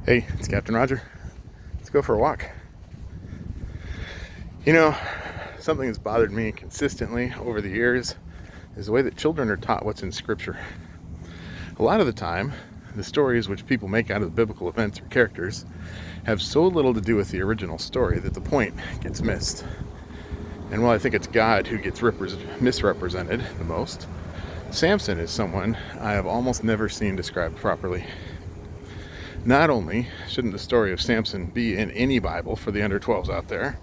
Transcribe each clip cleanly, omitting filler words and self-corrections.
Hey, it's Captain Roger. Let's go for a walk. You know, something that's bothered me consistently over the years is the way that children are taught what's in Scripture. A lot of the time, the stories which people make out of the biblical events or characters have so little to do with the original story that the point gets missed. And while I think it's God who gets misrepresented the most, Samson is someone I have almost never seen described properly. Not only shouldn't the story of Samson be in any Bible for the under 12s out there,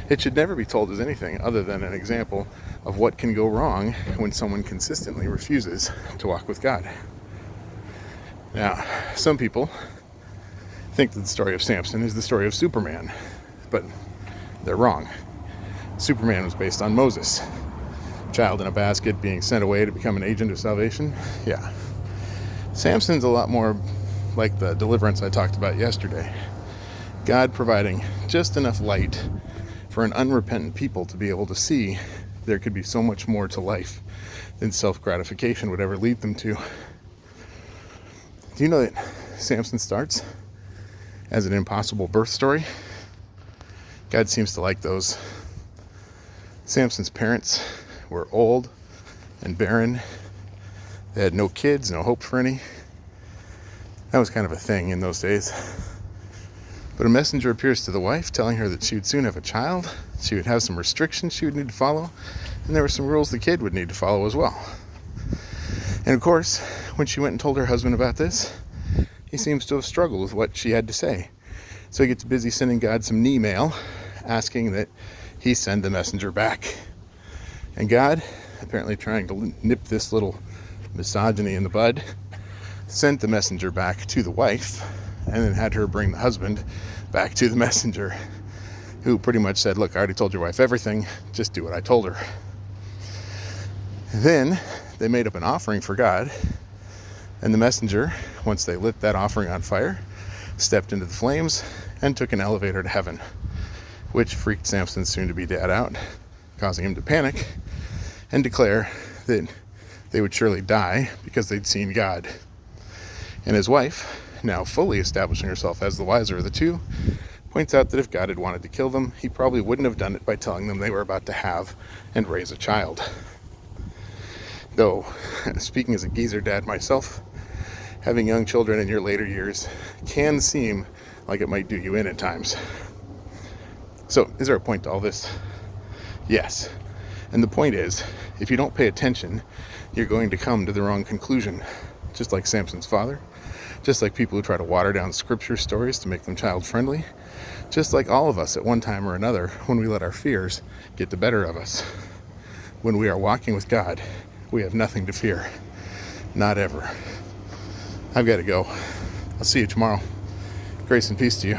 it should never be told as anything other than an example of what can go wrong when someone consistently refuses to walk with God. Now, some people think that the story of Samson is the story of Superman, but they're wrong. Superman was based on Moses, child in a basket being sent away to become an agent of salvation. Yeah. Samson's a lot more like the deliverance I talked about yesterday. God providing just enough light for an unrepentant people to be able to see there could be so much more to life than self-gratification would ever lead them to. Do you know that Samson starts as an impossible birth story? God seems to like those. Samson's parents were old and barren. They had no kids, no hope for any. That was kind of a thing in those days. But a messenger appears to the wife, telling her that she would soon have a child, she would have some restrictions she would need to follow, and there were some rules the kid would need to follow as well. And of course, when she went and told her husband about this, he seems to have struggled with what she had to say. So he gets busy sending God some knee mail, asking that he send the messenger back. And God, apparently trying to nip this little misogyny in the bud, sent the messenger back to the wife and then had her bring the husband back to the messenger, who pretty much said, look, I already told your wife everything, just do what I told her. Then they made up an offering for God, and the messenger, once they lit that offering on fire, stepped into the flames and took an elevator to heaven, which freaked Samson's soon-to-be dad out, causing him to panic and declare that they would surely die because they'd seen God. And his wife, now fully establishing herself as the wiser of the two, points out that if God had wanted to kill them, he probably wouldn't have done it by telling them they were about to have and raise a child. Though, speaking as a geezer dad myself, having young children in your later years can seem like it might do you in at times. So, is there a point to all this? Yes. And the point is, if you don't pay attention, you're going to come to the wrong conclusion. Just like Samson's father, just like people who try to water down scripture stories to make them child-friendly, just like all of us at one time or another when we let our fears get the better of us. When we are walking with God, we have nothing to fear. Not ever. I've got to go. I'll see you tomorrow. Grace and peace to you.